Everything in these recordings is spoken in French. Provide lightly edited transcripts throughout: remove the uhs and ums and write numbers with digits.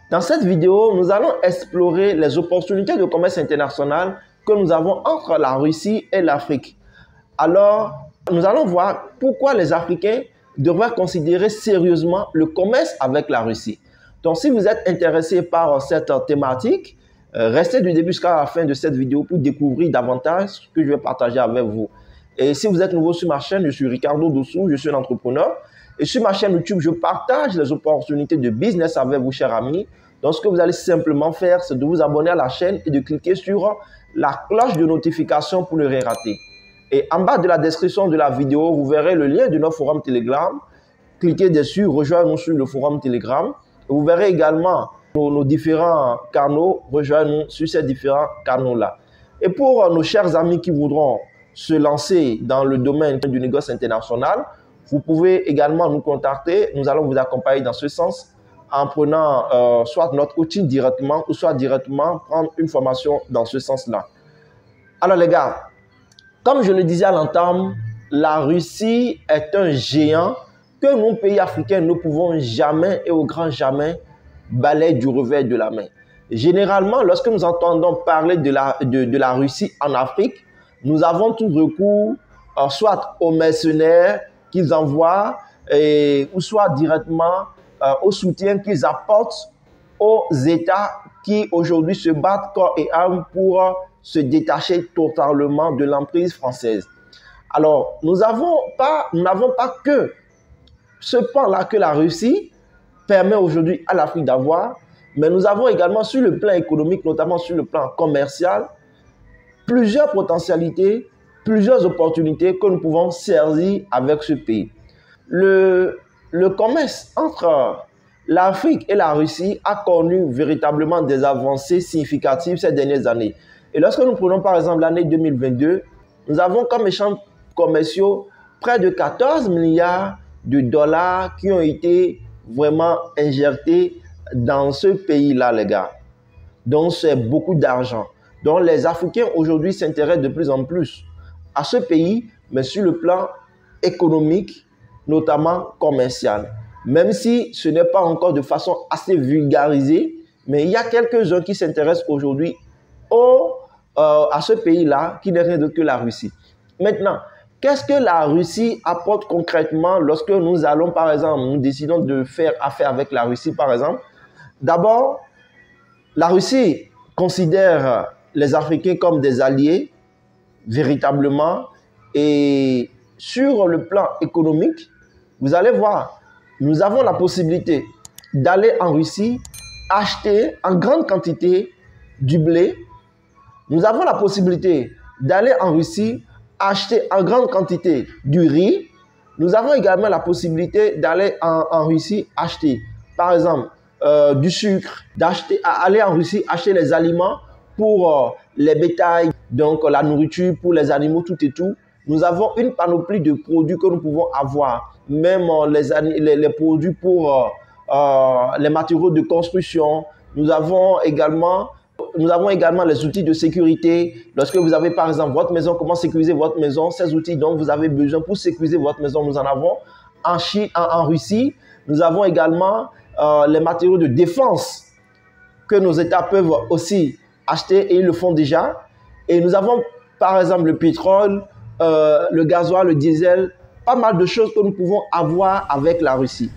Dans cette vidéo, nous allons explorer les opportunités de commerce international que nous avons entre la Russie et l'Afrique. Alors, nous allons voir pourquoi les Africains devraient considérer sérieusement le commerce avec la Russie. Donc, si vous êtes intéressé par cette thématique, restez du début jusqu'à la fin de cette vidéo pour découvrir davantage ce que je vais partager avec vous. Et si vous êtes nouveau sur ma chaîne, je suis Ricardo Dossou, je suis un entrepreneur. Et sur ma chaîne YouTube, je partage les opportunités de business avec vous, chers amis. Donc, ce que vous allez simplement faire, c'est de vous abonner à la chaîne et de cliquer sur la cloche de notification pour ne rien rater. Et en bas de la description de la vidéo, vous verrez le lien de notre forum Telegram. Cliquez dessus, rejoignez-nous sur le forum Telegram. Et vous verrez également nos différents canaux, rejoignez-nous sur ces différents canaux-là. Et pour nos chers amis qui voudront se lancer dans le domaine du négoce international, vous pouvez également nous contacter. Nous allons vous accompagner dans ce sens en prenant soit notre outil directement ou soit directement prendre une formation dans ce sens-là. Alors les gars, comme je le disais à l'entame, la Russie est un géant que nous, pays africains, ne pouvons jamais et au grand jamais balayer du revers de la main. Généralement, lorsque nous entendons parler de la Russie en Afrique, nous avons tout recours soit aux mercenaires qu'ils envoient ou soit directement au soutien qu'ils apportent aux États qui aujourd'hui se battent corps et âme pour se détacher totalement de l'emprise française. Alors, nous n'avons pas que ce pan-là que la Russie permet aujourd'hui à l'Afrique d'avoir, mais nous avons également sur le plan économique, notamment sur le plan commercial, plusieurs potentialités, plusieurs opportunités que nous pouvons saisir avec ce pays. Le commerce entre l'Afrique et la Russie a connu véritablement des avancées significatives ces dernières années. Et lorsque nous prenons par exemple l'année 2022, nous avons comme échanges commerciaux près de 14 milliards de dollars qui ont été vraiment injectés dans ce pays-là, les gars. Donc, c'est beaucoup d'argent. Donc, les Africains aujourd'hui s'intéressent de plus en plus à ce pays, mais sur le plan économique, notamment commercial. Même si ce n'est pas encore de façon assez vulgarisée, mais il y a quelques-uns qui s'intéressent aujourd'hui à ce pays-là, qui n'est rien d'autre que la Russie. Maintenant, qu'est-ce que la Russie apporte concrètement lorsque nous allons, par exemple, nous décidons de faire affaire avec la Russie, par exemple? D'abord, la Russie considère les Africains comme des alliés, véritablement, et sur le plan économique, vous allez voir, nous avons la possibilité d'aller en Russie acheter en grande quantité du blé. Nous avons la possibilité d'aller en Russie acheter en grande quantité du riz. Nous avons également la possibilité d'aller en Russie acheter, par exemple, du sucre, aller en Russie acheter les aliments pour les bétails, donc la nourriture pour les animaux, tout et tout. Nous avons une panoplie de produits que nous pouvons avoir, même les produits pour les matériaux de construction. Nous avons également les outils de sécurité. Lorsque vous avez par exemple votre maison, comment sécuriser votre maison, ces outils dont vous avez besoin pour sécuriser votre maison, nous en avons en Russie. Nous avons également les matériaux de défense que nos États peuvent aussi acheter et ils le font déjà. Et nous avons par exemple le pétrole, le gasoil, le diesel, pas mal de choses que nous pouvons avoir avec la Russie.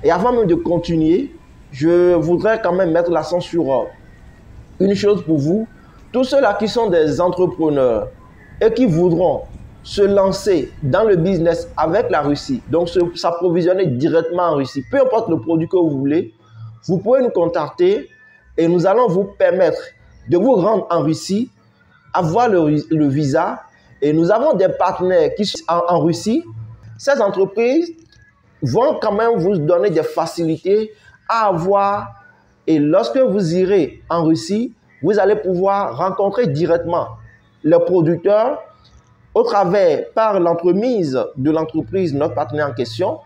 Et avant même de continuer, je voudrais quand même mettre l'accent sur une chose pour vous. Tous ceux-là qui sont des entrepreneurs et qui voudront se lancer dans le business avec la Russie, donc s'approvisionner directement en Russie, peu importe le produit que vous voulez, vous pouvez nous contacter et nous allons vous permettre de vous rendre en Russie, avoir le visa. Et nous avons des partenaires qui sont en Russie. Ces entreprises vont quand même vous donner des facilités à avoir. Et lorsque vous irez en Russie, vous allez pouvoir rencontrer directement les producteurs par l'entremise de l'entreprise, notre partenaire en question.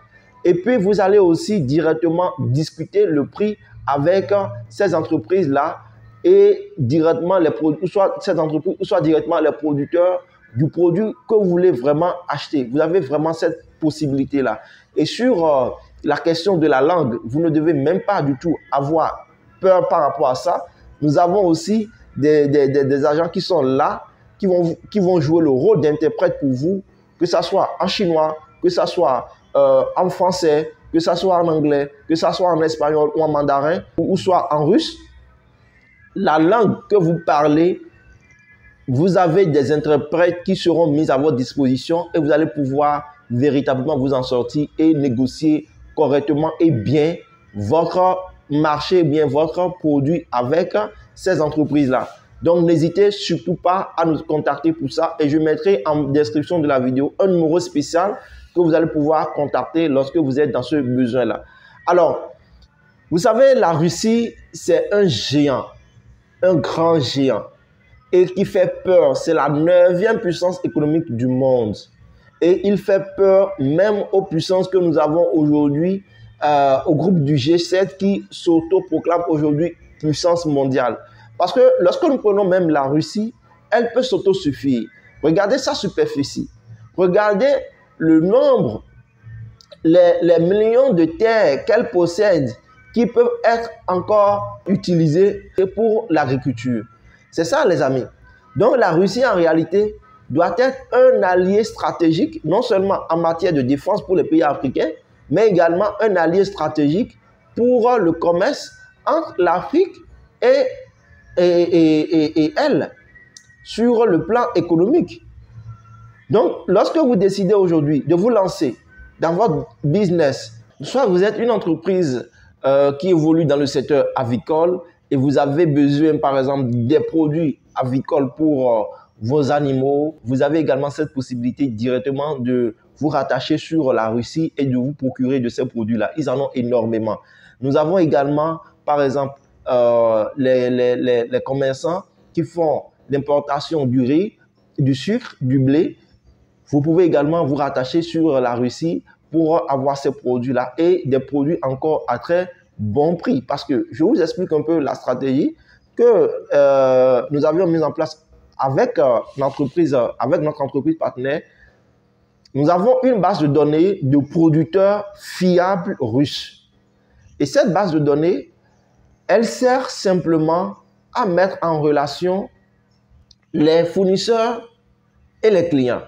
Et puis, vous allez aussi directement discuter le prix avec ces entreprises-là et directement les produits, soit ces entreprises, soit directement les producteurs du produit que vous voulez vraiment acheter. Vous avez vraiment cette possibilité-là. Et sur la question de la langue, vous ne devez même pas du tout avoir peur par rapport à ça. Nous avons aussi des agents qui sont là, qui vont jouer le rôle d'interprète pour vous, que ce soit en chinois, que ce soit en français, que ce soit en anglais, que ce soit en espagnol ou en mandarin, ou soit en russe. La langue que vous parlez, vous avez des interprètes qui seront mis à votre disposition et vous allez pouvoir véritablement vous en sortir et négocier correctement et bien votre marché, bien votre produit avec ces entreprises-là. Donc, n'hésitez surtout pas à nous contacter pour ça et je mettrai en description de la vidéo un numéro spécial que vous allez pouvoir contacter lorsque vous êtes dans ce besoin-là. Alors, vous savez, la Russie, c'est un géant, un grand géant et qui fait peur. C'est la 9e puissance économique du monde. Et il fait peur même aux puissances que nous avons aujourd'hui, au groupe du G7 qui s'auto-proclame aujourd'hui puissance mondiale. Parce que lorsque nous prenons même la Russie, elle peut s'autosuffire. Regardez sa superficie. Regardez le nombre, les millions de terres qu'elle possède qui peuvent être encore utilisées pour l'agriculture. C'est ça, les amis. Donc, la Russie, en réalité, doit être un allié stratégique, non seulement en matière de défense pour les pays africains, mais également un allié stratégique pour le commerce entre l'Afrique et elle, sur le plan économique. Donc, lorsque vous décidez aujourd'hui de vous lancer dans votre business, soit vous êtes une entreprise qui évolue dans le secteur avicole et vous avez besoin, par exemple, des produits avicoles pour vos animaux, vous avez également cette possibilité directement de vous rattacher sur la Russie et de vous procurer de ces produits-là. Ils en ont énormément. Nous avons également, par exemple, les commerçants qui font l'importation du riz, du sucre, du blé. Vous pouvez également vous rattacher sur la Russie pour avoir ces produits-là et des produits encore à très bon prix. Parce que je vous explique un peu la stratégie que nous avions mise en place avec notre entreprise partenaire. Nous avons une base de données de producteurs fiables russes. Et cette base de données, elle sert simplement à mettre en relation les fournisseurs et les clients.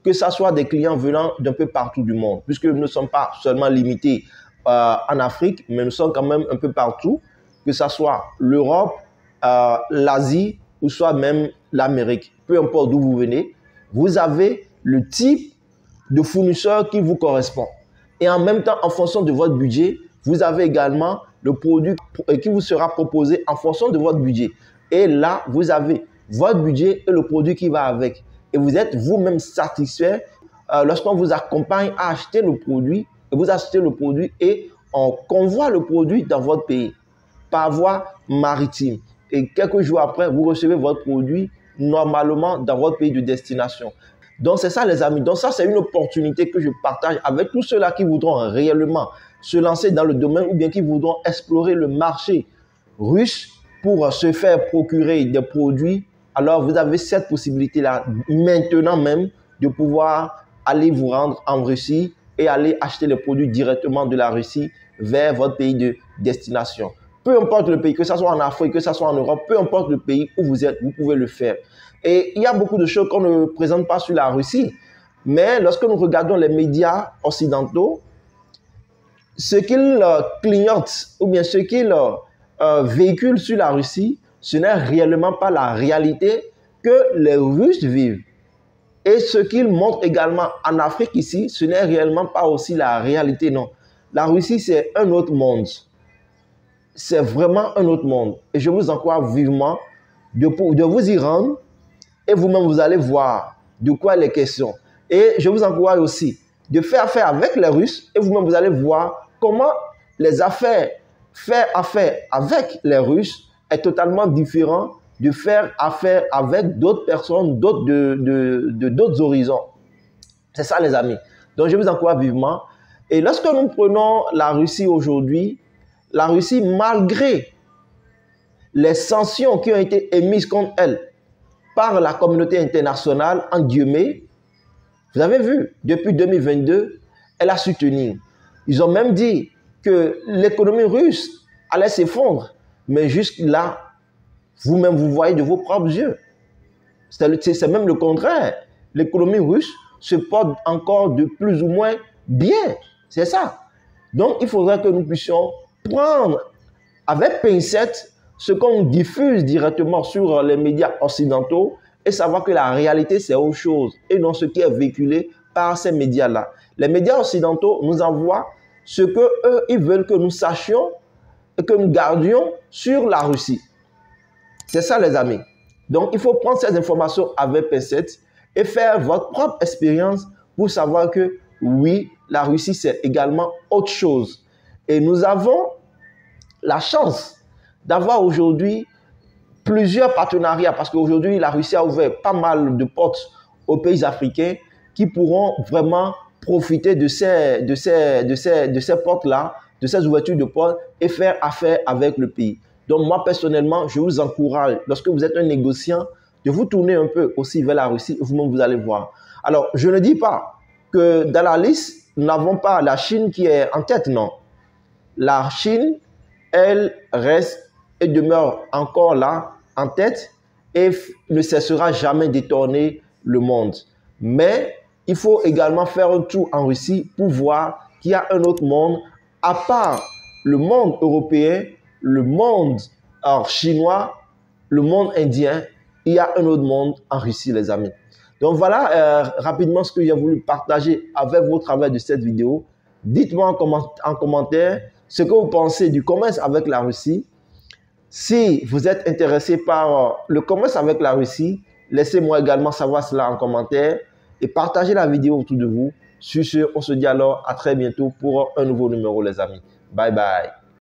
Que ce soit des clients venant d'un peu partout du monde, puisque nous ne sommes pas seulement limités en Afrique, mais nous sommes quand même un peu partout, que ce soit l'Europe, l'Asie ou soit même l'Amérique. Peu importe d'où vous venez, vous avez le type de fournisseur qui vous correspond. Et en même temps, en fonction de votre budget, vous avez également le produit qui vous sera proposé en fonction de votre budget. Et là, vous avez votre budget et le produit qui va avec. Et vous êtes vous-même satisfait lorsqu'on vous accompagne à acheter le produit. Et vous achetez le produit et on convoie le produit dans votre pays par voie maritime. Et quelques jours après, vous recevez votre produit normalement dans votre pays de destination. Donc, c'est ça, les amis. Donc, ça, c'est une opportunité que je partage avec tous ceux-là qui voudront réellement se lancer dans le domaine ou bien qui voudront explorer le marché russe pour se faire procurer des produits. Alors, vous avez cette possibilité-là maintenant même de pouvoir aller vous rendre en Russie et aller acheter les produits directement de la Russie vers votre pays de destination. Peu importe le pays, que ce soit en Afrique, que ce soit en Europe, peu importe le pays où vous êtes, vous pouvez le faire. Et il y a beaucoup de choses qu'on ne présente pas sur la Russie. Mais lorsque nous regardons les médias occidentaux, ce qu'ils clignotent ou bien ce qu'ils véhiculent sur la Russie, ce n'est réellement pas la réalité que les Russes vivent. Et ce qu'ils montrent également en Afrique ici, ce n'est réellement pas aussi la réalité, non. La Russie, c'est un autre monde. C'est vraiment un autre monde. Et je vous encourage vivement de vous y rendre et vous-même, vous allez voir de quoi il est question. Et je vous encourage aussi de faire affaire avec les Russes et vous-même, vous allez voir comment faire affaire avec les Russes est totalement différent de faire affaire avec d'autres personnes, d'autres horizons. C'est ça, les amis. Donc, je vous encourage vivement. Et lorsque nous prenons la Russie aujourd'hui, la Russie, malgré les sanctions qui ont été émises contre elle par la communauté internationale, en guillemets, vous avez vu, depuis 2022, elle a soutenu. Ils ont même dit que l'économie russe allait s'effondrer. Mais juste là, vous-même, vous voyez de vos propres yeux. C'est même le contraire. L'économie russe se porte encore de plus ou moins bien. C'est ça. Donc, il faudrait que nous puissions prendre avec pincette ce qu'on diffuse directement sur les médias occidentaux et savoir que la réalité, c'est autre chose et non ce qui est véhiculé par ces médias-là. Les médias occidentaux nous envoient ce qu'eux, ils veulent que nous sachions et que nous gardions sur la Russie. C'est ça, les amis. Donc, il faut prendre ces informations avec pincette et faire votre propre expérience pour savoir que oui, la Russie, c'est également autre chose. Et nous avons la chance d'avoir aujourd'hui plusieurs partenariats parce qu'aujourd'hui, la Russie a ouvert pas mal de portes aux pays africains qui pourront vraiment profiter de ces portes-là, de ces ouvertures de portes et faire affaire avec le pays. Donc, moi, personnellement, je vous encourage, lorsque vous êtes un négociant, de vous tourner un peu aussi vers la Russie, vous-même, vous allez voir. Alors, je ne dis pas que dans la liste, nous n'avons pas la Chine qui est en tête, non. La Chine, elle reste et demeure encore là, en tête, et ne cessera jamais d'étonner le monde. Mais il faut également faire un tour en Russie pour voir qu'il y a un autre monde, à part le monde européen, le monde chinois, le monde indien, il y a un autre monde en Russie, les amis. Donc voilà rapidement ce que j'ai voulu partager avec vous au travers de cette vidéo. Dites-moi en commentaire ce que vous pensez du commerce avec la Russie. Si vous êtes intéressé par le commerce avec la Russie, laissez-moi également savoir cela en commentaire et partagez la vidéo autour de vous. Sur ce, on se dit alors à très bientôt pour un nouveau numéro, les amis. Bye bye.